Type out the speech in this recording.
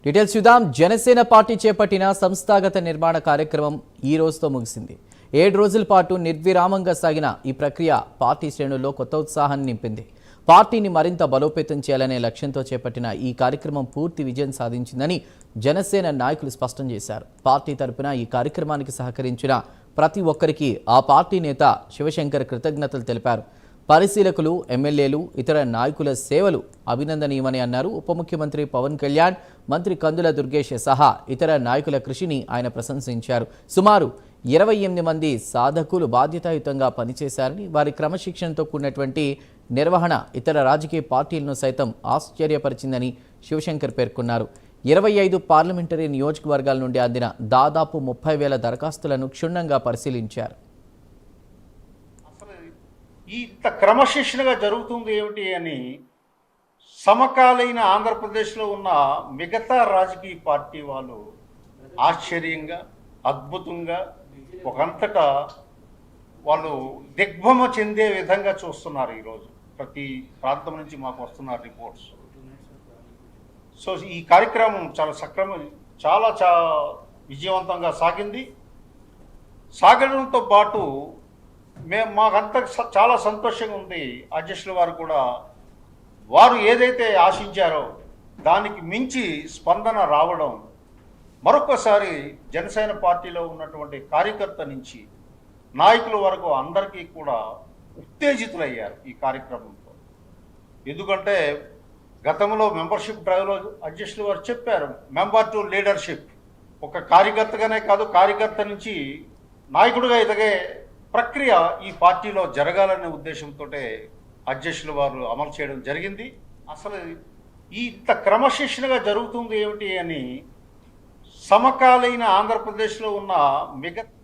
Details చూద్దాం. Janasena party చేపట్టిన సంస్థాగత నిర్మాణ కార్యక్రమం ఈ రోజుతో ముగిసింది. 7 రోజుల పాటు నిర్విరామంగా సాగిన ఈ ప్రక్రియ పార్టీ శ్రేణుల్లో కొత్త ఉత్సాహాన్ని నింపింది. పార్టీని మరింత బలోపేతం చేయాలనే లక్ష్యంతో చేపట్టిన ఈ కార్యక్రమం పూర్తి విజయం సాధించిందని జనసేన నాయకులు స్పష్టం చేశారు. పార్టీ తరపున ఈ కార్యక్రమానికి సహకరించిన ప్రతి ఒక్కరికి ఆ పార్టీ నేత శివశంకర్ కృతజ్ఞతలు తెలిపారు. పరిశీలకులు, ఎమ్మెల్యేలు, ఇతర నాయకుల సేవలు అభినందనీయమని అన్నారు. ఉప ముఖ్యమంత్రి పవన్ కళ్యాణ్, మంత్రి కందుల దుర్గేష్ సహా ఇతర నాయకుల కృషిని ఆయన ప్రశంసించారు. సుమారు 28 మంది సాధకులు బాధ్యతాయుతంగా పనిచేశారని, వారి క్రమశిక్షణతో కూడినటువంటి నిర్వహణ ఇతర రాజకీయ పార్టీలను సైతం ఆశ్చర్యపరిచిందని శివశంకర్ పేర్కొన్నారు. 25 పార్లమెంటరీ నియోజకవర్గాల నుండి అందిన దాదాపు 30,000 దరఖాస్తులను క్షుణ్ణంగా పరిశీలించారు. ఇంత క్రమశిక్షణగా జరుగుతుంది ఏమిటి అని సమకాలీన ఆంధ్రప్రదేశ్లో ఉన్న మిగతా రాజకీయ పార్టీ వాళ్ళు ఆశ్చర్యంగా, అద్భుతంగా, ఒకంతటా వాళ్ళు దిగ్భ్రమ చెందే విధంగా చూస్తున్నారు. ఈరోజు ప్రతి ప్రాంతం నుంచి మాకు వస్తున్న రిపోర్ట్స్. సో ఈ కార్యక్రమం చాలా విజయవంతంగా సాగడంతో పాటు మాకంతా చాలా సంతోషంగా ఉంది. అధ్యక్షుల వారు కూడా వారు ఏదైతే ఆశించారో దానికి మించి స్పందన రావడం, మరొకసారి జనసేన పార్టీలో ఉన్నటువంటి కార్యకర్త నుంచి నాయకుల వరకు అందరికీ కూడా ఉత్తేజితులయ్యారు ఈ కార్యక్రమంతో. ఎందుకంటే గతంలో మెంబర్షిప్ డ్రైవ్లో అధ్యక్షుల వారు చెప్పారు, మెంబర్ టు లీడర్షిప్. ఒక కార్యకర్తగానే కాదు, కార్యకర్త నుంచి నాయకుడిగా ఎదిగే ప్రక్రియ ఈ పార్టీలో జరగాలనే ఉద్దేశంతో అధ్యక్షుల వారు అమలు చేయడం జరిగింది. అసలు ఇంత క్రమశిక్షణగా జరుగుతుంది ఏమిటి అని సమకాలీన ఆంధ్రప్రదేశ్లో ఉన్న మిగతా